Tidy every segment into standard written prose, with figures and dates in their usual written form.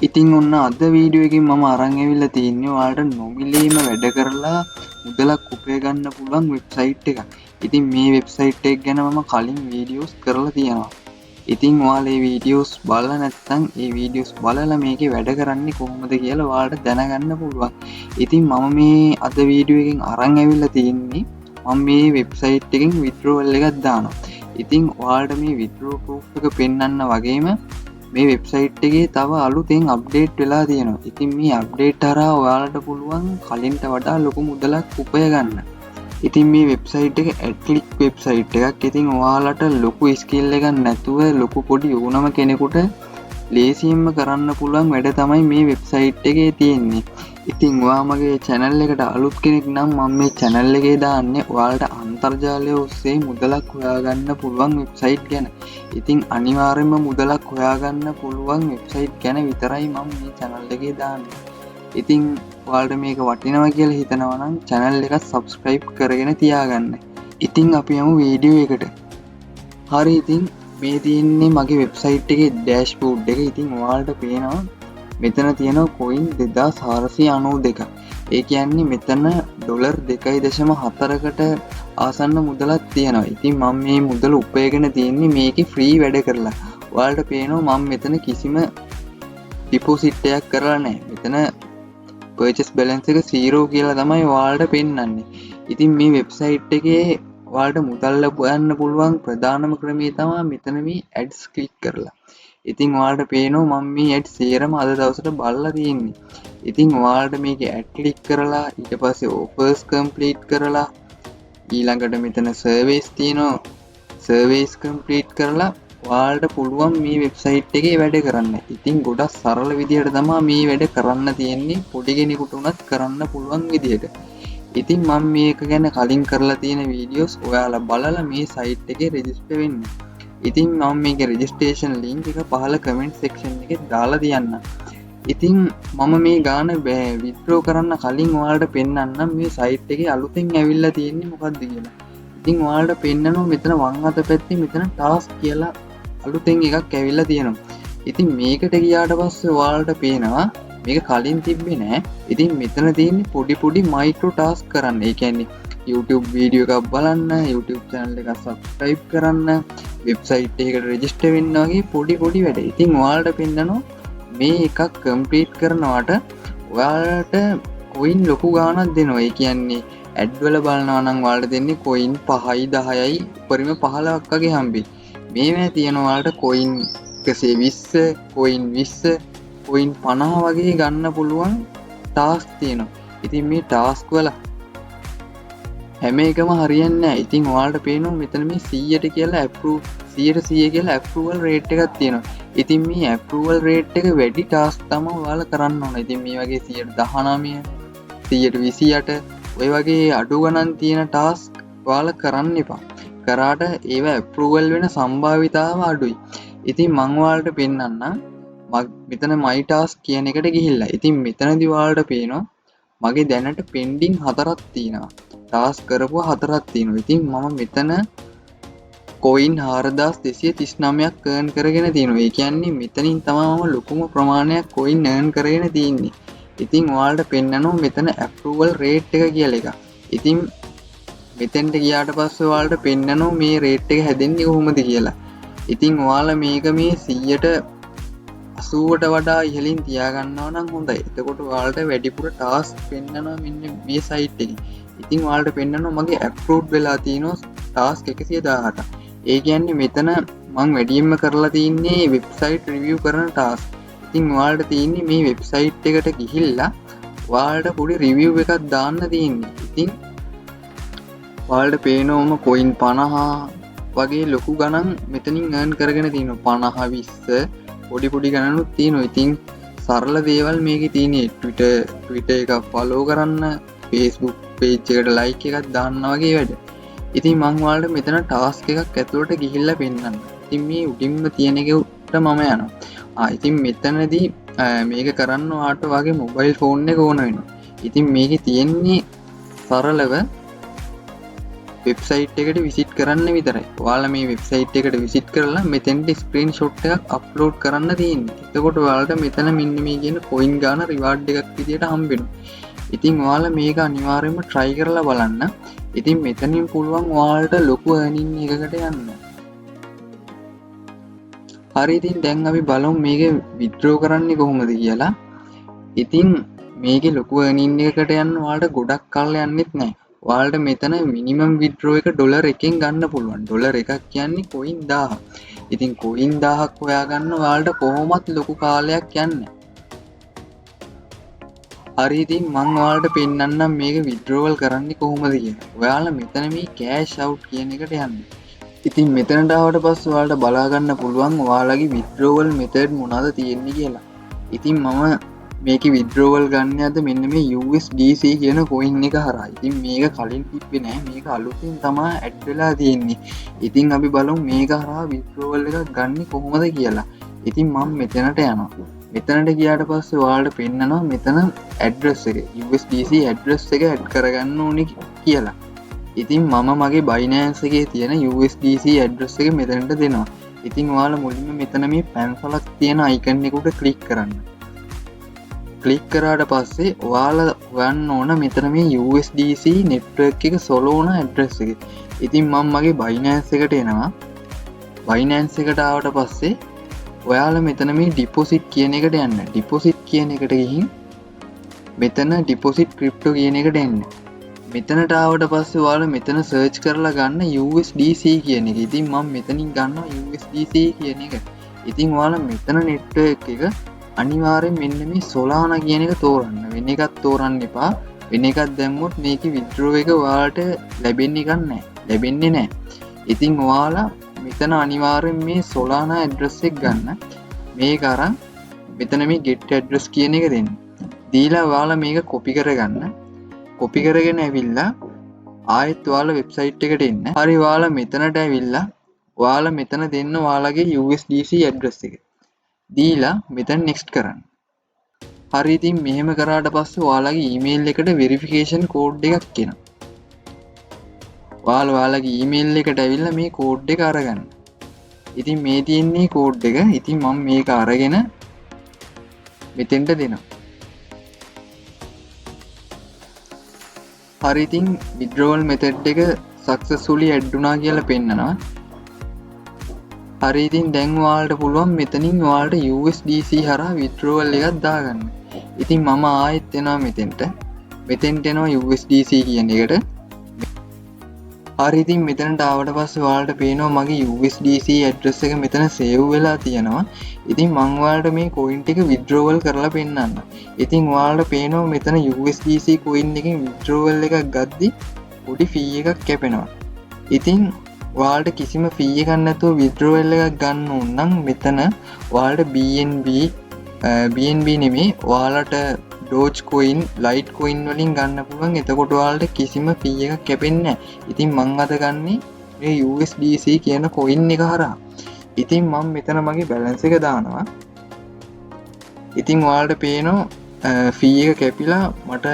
ඉතින් ඔන්න අද වීඩියෝ එකකින් මම අරන් ඇවිල්ලා තියෙන්නේ ඔයාලට නොමිලේම වැඩ කරලා මුදලක් උපය ගන්න පුළුවන් වෙබ්සයිට් එකක්. ඉතින් මේ වෙබ්සයිට් එක ගැන මම කලින් වීඩියෝස් කරලා තියෙනවා. ඉතින් ඔයාලා මේ වීඩියෝස් බලලා නැත්නම් මේ වීඩියෝස් බලලා මේකේ වැඩ කරන්නේ කොහොමද කියලා ඔයාලට දැනගන්න පුළුවන්. ඉතින් මම මේ අද වීඩියෝ එකෙන් අරන් ඇවිල්ලා තියෙන්නේ මම මේ වෙබ්සයිට් එකෙන් withdrawal එකක් දානවා. ඉතින් ඔයාලට මේ withdrawal proof එක පෙන්වන්න වගේම මේ වෙබ්සයිට් එකේ තව අලුතෙන් අප්ඩේට් වෙලා තියෙනවා. ඉතින් මේ අප්ඩේට් හරහා ඔයාලට පුළුවන් කලින්ට වඩා ලොකු මුදලක් උපය ගන්න. ඉතින් මේ වෙබ්සයිට් එක ඇඩ්ක්ලික් වෙබ්සයිට් එකක්. ඉතින් ඔයාලට ලොකු ස්කිල් එකක් නැතුව ලොකු පොඩි ඕනම කෙනෙකුට ලේසියෙන්ම කරන්න පුළුවන් වැඩ තමයි මේ වෙබ්සයිට් එකේ තියෙන්නේ. ඉතින් ඔයා මගේ channel එකට අලුත් කෙනෙක් නම් මම මේ channel එකේ දාන්නේ ඔයාලට අන්තර්ජාලය ඔස්සේ මුදලක් හොයාගන්න පුළුවන් වෙබ්සයිට් ගැන. ඉතින් අනිවාර්යයෙන්ම මුදලක් හොයාගන්න පුළුවන් වෙබ්සයිට් ගැන විතරයි මම මේ channel එකේ දාන්නේ. ඉතින් ඔයාලට මේක වටිනවා කියලා හිතනවා නම් channel එක subscribe කරගෙන තියාගන්න. ඉතින් අපි යමු වීඩියෝ එකට. හරි ඉතින් මේ තියෙන්නේ මගේ වෙබ්සයිට් එකේ ඩෑෂ්බෝඩ් එක. ඉතින් ඔයාලට පේනවා මෙතන තියෙනවා coin 2492. ඒ කියන්නේ මෙතන ඩොලර් 2.4කට ආසන්න මුදලක් තියෙනවා. ඉතින් මම මේ මුදල උපයගෙන තියෙන්නේ මේකේ ෆ්‍රී වැඩ කරලා. ඔයාලට පේනවා මම මෙතන කිසිම ඩිපොසිට් එකක් කරලා නැහැ. මෙතන purchase balance එක 0 කියලා තමයි ඔයාලට පෙන්වන්නේ. ඉතින් මේ වෙබ්සයිට් එකේ ඔයාලට මුදල් ලබන්න පුළුවන් ප්‍රධානම ක්‍රමය තමයි මෙතන මේ ads click කරලා. ඉතින් ඔයාලට පේනවා මම මේ ads සේරම අද දවසට බලලා තියෙන්නේ. ඉතින් ඔයාලට මේක add click කරලා ඊට පස්සේ offers complete කරලා ඊළඟට මෙතන surveys තියෙනවා. surveys complete කරලා ඔයාලට පුළුවන් මේ වෙබ්සයිට් එකේ වැඩ කරන්න. ඉතින් ගොඩක් සරල විදිහට තමයි මේ වැඩ කරන්න තියෙන්නේ. පොඩි කෙනෙකුට උනත් කරන්න පුළුවන් විදිහට. ඉතින් මම මේක ගැන කලින් කරලා තියෙන වීඩියෝස් ඔයාලා බලලා මේ සයිට් එකේ රෙජිස්ටර් වෙන්න. ඉතින් මම මේකේ රෙජිස්ට්‍රේෂන් ලින්ක් එක පහළ කමෙන්ට් සෙක්ෂන් එකේ දාලා තියන්නම්. ඉතින් මම මේ ගාන විත්ඩ්‍රෝ කරන්න කලින් ඔයාලට පෙන්වන්නම් මේ සයිට් එකේ අලුතෙන් ඇවිල්ලා තියෙන්නේ මොකක්ද කියලා. ඉතින් ඔයාලට පෙන්නනවා මෙතන වම් අත පැත්තේ මෙතන ටාස්ක් කියලා අලුතෙන් එකක් ඇවිල්ලා තියෙනවා. ඉතින් මේකට ගියාට පස්සේ ඔයාලට පේනවා මේක කලින් තිබ්බේ නෑ. ඉතින් මෙතන තියෙන්නේ පොඩි මයික්‍රෝ ටාස්ක් කරන්න. ඒ කියන්නේ YouTube වීඩියෝ එකක් බලන්න, YouTube channel එක subscribe කරන්න, වෙබ්සයිට් එකකට රෙජිස්ටර් වෙන්න වගේ පොඩි වැඩ. ඉතින් ඔයාලට පෙන්නනවා මේ එකක් කම්ප්ලීට් කරනවට ඔයාලට coin ලොකු ගාණක් දෙනවා. ඒ කියන්නේ ඇඩ් වල බලනවා නම් ඔයාලට දෙන්නේ coin 5යි 10යි උපරිම 15ක් වගේ හම්බෙයි. මේවා තියෙනවා ඔයාලට coin 120, coin 20, coin 50 වගේ ගන්න පුළුවන් ටාස්ක් තියෙනවා. ඉතින් මේ ටාස්ක් වල හැම එකම හරියන්නේ නැහැ. ඉතින් ඔයාලට පේනවා මෙතන මේ 100ට කියලා approve 100 කියලා approval rate එකක් තියෙනවා. ඉතින් මේ approval rate එක වැඩි ටාස්ක් තමයි ඔයාලා කරන්න ඕන. ඉතින් මේ වගේ 119 128 ඔය වගේ අඩු ගණන් තියෙන ටාස්ක් ඔයාලා කරන්න එපා. කරාට ඒවා approval වෙන සම්භාවිතාව අඩුයි. ඉතින් මම ඔයාලට පෙන්නන්නම් මෙතන my task කියන එකට ගිහිල්ලා. ඉතින් මෙතනදී ඔයාලට පේනවා මගේ දැනට pending 4ක් තියෙනවා. ටාස්ක් කරපුවා 4ක් තියෙනවා. ඉතින් මම මෙතන coin 4239ක් earn කරගෙන තියෙනවා. ඒ කියන්නේ මෙතනින් තමයි මම ලොකුම ප්‍රමාණයක් coin earn කරගෙන තියෙන්නේ. ඉතින් ඔයාලට පෙන්නනවා මෙතන approval rate එක කියලා එකක්. ඉතින් මෙතෙන්ට ගියාට පස්සේ ඔයාලට පෙන්නනවා මේ rate එක හැදෙන්නේ කොහොමද කියලා. ඉතින් ඔයාලා මේක මේ 100ට 80ට වඩා ඉහළින් තියාගන්නවා නම් හොඳයි. එතකොට ඔයාලට වැඩිපුර ටාස්ක් පෙන්නනවා මෙන්න මේ සයිට් එකේ. ඉතින් ඔයාලට පෙන්නනවා මගේ අප්ලෝඩ් වෙලා තියෙනවා ටාස්ක් 118ක්. ඒ කියන්නේ මෙතන මම වැඩියෙන්ම කරලා තින්නේ වෙබ්සයිට් රිවිව් කරන ටාස්ක්. ඉතින් ඔයාලට තියෙන්නේ මේ වෙබ්සයිට් එකට ගිහිල්ලා ඔයාලට පොඩි රිවිව් එකක් දාන්න තියෙන්නේ. ඉතින් ඔයාලට පේනවම coin 50 වගේ ලොකු ගණන් මෙතනින් earn කරගෙන තියෙනවා. 50 20 පොඩි ගණනුත් තියෙනවා. ඉතින් සරල දේවල් මේකේ තියෙන්නේ. Twitter එක follow කරන්න, Facebook page එකට like එකක් දාන්න වගේ වැඩ. ඉතින් මම ඔයාලට මෙතන ටාස්ක් එකක් ඇතුළට ගිහිල්ලා පෙන්නන්න. ඉතින් මේ උඩින්ම තියෙන එකට මම යනවා. ඉතින් මෙතනදී මේක කරන්න ඔයාලට වගේ මොබයිල් ෆෝන් එක ඕන වෙනවා. ඉතින් මේකේ තියෙන්නේ සරලව වෙබ්සයිට් එකට විසිට් කරන්න විතරයි. ඔයාලා මේ වෙබ්සයිට් එකට විසිට් කරලා මෙතෙන්ට ස්ක්‍රීන්ෂොට් එකක් අප්ලෝඩ් කරන්න තියෙන්නේ. එතකොට ඔයාලට මෙතන මෙන්න මේ කියන කොයින් ගාන රිවාර්ඩ් එකක් විදියට හම්බ වෙනවා. ඉතින් ඔයාලා මේක අනිවාර්යයෙන්ම try කරලා බලන්න. ඉතින් මෙතනින් පුළුවන් ඔයාලට ලොකු earning එකකට යන්න. හරි, ඉතින් දැන් අපි බලමු මේක withdraw කරන්නේ කොහොමද කියලා. ඉතින් මේකේ ලොකු earning එකකට යන්න ඔයාලට ගොඩක් කල් යන්නෙත් නැහැ. ඔයාලට මෙතන මිනිමම් withdraw එක ඩොලර් එකෙන් ගන්න පුළුවන්. ඩොලර් එකක් කියන්නේ කොයින් 1000. ඉතින් කොයින් 1000ක් හොයාගන්න ඔයාලට කොහොමත් ලොකු කාලයක් යන්නේ. හරි, ඉතින් මම ඔයාලට පෙන්නන්නම් මේක withdrawal කරන්නේ කොහොමද කියලා. ඔයාලා මෙතන මේ cash out කියන එකට යන්න. ඉතින් මෙතනට ආවට පස්සේ ඔයාලට බලා ගන්න පුළුවන් ඔයාලගේ withdrawal method මොනවද තියෙන්නේ කියලා. ඉතින් මම මේකේ withdrawal ගන්න යද්ද මෙන්න මේ USDC කියන coin එක හරහා. ඉතින් මේක කලින් තිබ්බේ නෑ. මේක අලුතින් තමයි add වෙලා තියෙන්නේ. ඉතින් අපි බලමු මේක හරහා withdrawal එකක් ගන්න කොහොමද කියලා. ඉතින් මම මෙතනට යනවා. මෙතනට ගියාට පස්සේ ඔයාලට පෙන්නනවා මෙතන address එක USDC address එක add කරගන්න ඕනේ කියලා. ඉතින් මම මගේ Binance එකේ තියෙන USDC address එක මෙතනට දෙනවා. ඉතින් ඔයාලා මුලින්ම මෙතන මේ පැන්සලක් තියෙන icon එකට click කරන්න. click කරාට පස්සේ ඔයාලා හොයන්න ඕන මෙතන මේ USDC network එක Solana address එක. ඉතින් මම මගේ Binance එකට එනවා. Binance එකට ආවට පස්සේ ඔයාලා මෙතන මේ deposit කියන එකට යන්න. deposit කියන එකට ගිහින් මෙතන deposit crypto කියන එකට එන්න. මෙතනට ආවට පස්සේ ඔයාලා මෙතන search කරලා ගන්න USDC කියන එක. ඉතින් මම මෙතනින් ගන්නවා USDC කියන එක. ඉතින් ඔයාලා මෙතන network එක අනිවාර්යෙන් මෙන්න මේ Solana කියන එක තෝරන්න. වෙන එකක් තෝරන්න එපා. වෙන එකක් දැම්මොත් මේකේ withdraw එක ඔයාලට ලැබෙන්නේ නැහැ. ඉතින් ඔයාලා මෙතන අනිවාර්යෙන් මේ Solana address එක ගන්න. මේක අරන් මෙතන මේ get address කියන එක දෙන්න. දීලා ඔයාලා මේක copy කරගන්න. copy කරගෙන ඇවිල්ලා ආයෙත් ඔයාලා website එකට එන්න. හරි, ඔයාලා මෙතනට ඇවිල්ලා ඔයාලා මෙතන දෙන්න ඔයාලගේ USDC address එක. දීලා මෙතන next කරන්න. හරි, ඉතින් මෙහෙම කරාට පස්සේ ඔයාලගේ email එකට verification code එකක් එනවා. ඔයාලගේ email එකට ඇවිල්ලා මේ code එක අරගන්න. ඉතින් මේ තියෙන්නේ code එක. ඉතින් මම මේක අරගෙන මෙතෙන්ට දෙනවා. හරි, ඉතින් withdrawal method එක successfully add වුණා කියලා පෙන්නනවා. හරි, ඉතින් දැන් ඔයාලට පුළුවන් මෙතනින් ඔයාලට USDC හරහා withdrawal එකක් දාගන්න. ඉතින් මම ආයෙත් එනවා මෙතෙන්ට එනවා USDC කියන එකට. හරි, ඉතින් මෙතනට ආවට පස්සේ ඔයාලට පේනවා මගේ USDC address එක මෙතන save වෙලා තියෙනවා. ඉතින් මම ඔයාලට මේ coin ටික withdrawal කරලා පෙන්නන්න. ඉතින් ඔයාලට පේනවා මෙතන USDC coin එකෙන් withdrawal එකක් ගද්දි පොඩි fee එකක් කැපෙනවා. ඉතින් ඔයාලට කිසිම fee එකක් නැතුව withdrawal එකක් ගන්න ඕන නම් මෙතන ඔයාලට BNB නෙමෙයි ඔයාලට Dogecoin, Litecoin වලින් ගන්න පුළුවන්. එතකොට ඔයාලට කිසිම fee එකක් කැපෙන්නේ නැහැ. ඉතින් මම අද ගන්නේ මේ USDC කියන coin එක හරහා. ඉතින් මම මෙතන මගේ balance එක දානවා. ඉතින් ඔයාලට පේනවා fee එක කැපිලා මට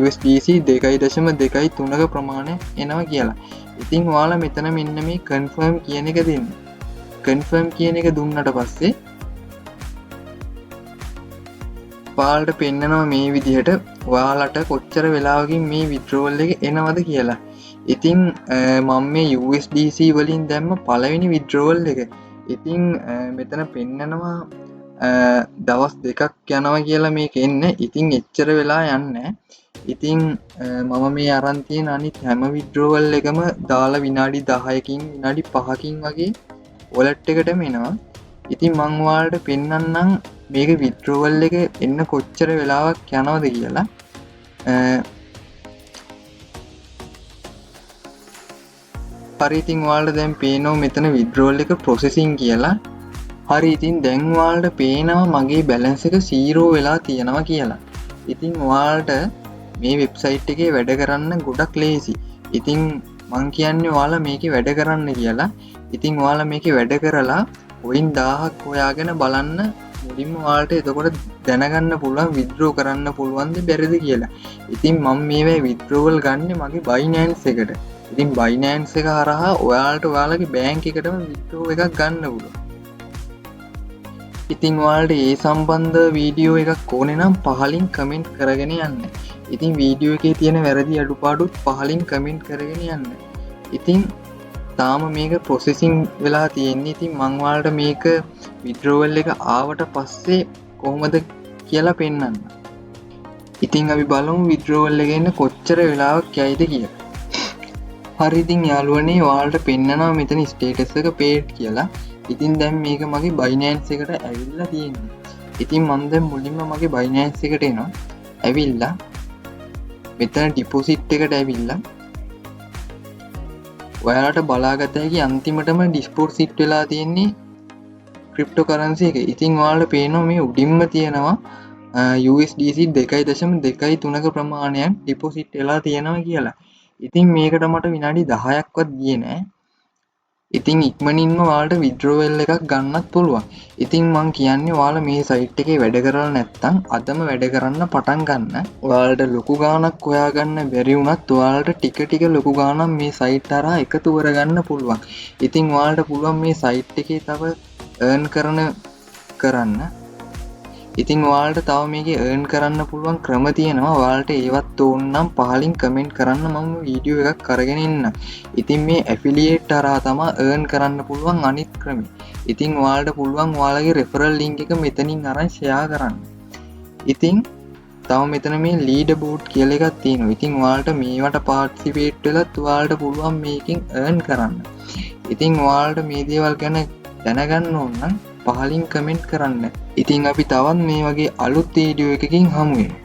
USDC 2.23ක ප්‍රමාණය එනවා කියලා. ඉතින් ඔයාලා මෙතන මෙන්න මේ confirm කියන එක දෙන්න. confirm කියන එක දුන්නට පස්සේ ඔයාලට පෙන්නනවා මේ විදිහට ඔයාලට කොච්චර වෙලාවකින් මේ withdrawal එක එනවද කියලා. ඉතින් මම මේ USDC වලින් දැම්ම පළවෙනි withdrawal එක. ඉතින් මෙතන පෙන්නනවා දවස් 2ක් යනවා කියලා මේක එන්නේ. ඉතින් එච්චර වෙලා යන්නේ. ඉතින් මම මේ අරන් තියෙන අනිත් හැම withdrawal එකම දාලා විනාඩි 10කින් විනාඩි 5කින් වගේ wallet එකටම එනවා. ඉතින් මම ඔයාලට පෙන්නන්නම් මේක withdrawal එක එන්න කොච්චර වෙලාවක් යනවද කියලා. හරි, ඉතින් ඔයාලට දැන් පේනවා මෙතන withdrawal එක processing කියලා. හරි, ඉතින් දැන් ඔයාලට පේනවා මගේ balance එක 0 වෙලා තියෙනවා කියලා. ඉතින් ඔයාලට මේ website එකේ වැඩ කරන්න ගොඩක් ලේසි. ඉතින් මං කියන්නේ ඔයාලා මේකේ වැඩ කරන්න කියලා. ඉතින් ඔයාලා මේකේ වැඩ කරලා coin 1000ක් හොයාගෙන බලන්න මුලින්ම ඔයාලට එතකොට දැනගන්න පුළුවන් විත්ඩ්‍රෝ කරන්න පුළුවන්ද බැරිද කියලා. ඉතින් මම මේවා විත්ඩ්‍රෝවල් ගන්න මගේ Binance එකට. ඉතින් Binance එක හරහා ඔයාලට ඔයාලගේ බැංක් එකටම විත්ඩ්‍රෝ එකක් ගන්න පුළුවන්. ඉතින් ඔයාලට ඒ සම්බන්ධ වීඩියෝ එකක් ඕනේ නම් පහලින් කමෙන්ට් කරගෙන යන්න. ඉතින් වීඩියෝ එකේ තියෙන වැරදි අඩුපාඩුත් පහලින් කමෙන්ට් කරගෙන යන්න. ඉතින් තාම මේක ප්‍රොසෙසිං වෙලා තියෙන්නේ. ඉතින් මං ඔයාලට මේක විත්ඩ්‍රෝවල් එක ආවට පස්සේ කොහොමද කියලා පෙන්වන්න. ඉතින් අපි බලමු විත්ඩ්‍රෝවල් එකේ ඉන්න කොච්චර වෙලාවක් යයිද කියලා. හරි ඉතින් යාළුවනේ ඔයාලට පෙන්නනවා මෙතන ස්ටේටස් එක paid කියලා. ඉතින් දැන් මේක මගේ Binance එකට ඇවිල්ලා තියෙනවා. ඉතින් මම දැන් මුලින්ම මගේ Binance එකට එනවා. ඇවිල්ලා මෙතන ඩිපොසිට් එකට ඇවිල්ලා ඔයාලට බලාගත හැකි අන්තිමටම ඩිස්පොසිට් වෙලා තියෙන්නේ ක්‍රිප්ටෝකරන්සි එක. ඉතින් ඔයාලට පේනවා මේ උඩින්ම තියෙනවා USDC 2.23ක ප්‍රමාණයක් ඩිපොසිට් වෙලා තියෙනවා කියලා. ඉතින් මේකට මට විනාඩි 10ක්වත් ගියේ නෑ. ඉතින් ඉක්මනින්ම ඔයාලට විත්ඩ්‍රෝවල් එකක් ගන්නත් පුළුවන්. ඉතින් මං කියන්නේ ඔයාලා මේ සයිට් එකේ වැඩ කරලා නැත්නම් අදම වැඩ කරන්න පටන් ගන්න. ඔයාලට ලොකු ගාණක් හොයාගන්න බැරි වුණත් ඔයාලට ටික ටික ලොකු ගාණක් මේ සයිට් හරහා එකතු කරගන්න පුළුවන්. ඉතින් ඔයාලට පුළුවන් මේ සයිට් එකේ තව earn කරන්න. ඉතින් ඔයාලට තව මේකේ earn කරන්න පුළුවන් ක්‍රම තියෙනවා. ඔයාලට ඒවත් ඕන නම් පහලින් කමෙන්ට් කරන්න මම වීඩියෝ එකක් අරගෙන ඉන්නම්. ඉතින් මේ ඇෆිලියේට් හරහා තමයි earn කරන්න පුළුවන් අනිත් ක්‍රමය. ඉතින් ඔයාලට පුළුවන් ඔයාලගේ referral link එක මෙතනින් අරන් share කරන්න. ඉතින් තව මෙතන මේ leaderboard කියලා එකක් තියෙනවා. ඉතින් ඔයාලට මේවට participate වෙලත් ඔයාලට පුළුවන් මේකෙන් earn කරන්න. ඉතින් ඔයාලට මේ දේවල් ගැන දැනගන්න ඕන නම් පහලින් කමෙන්ට් කරන්න. ඉතින් අපි තවත් මේ වගේ අලුත් වීඩියෝ එකකින් හමු වෙමු.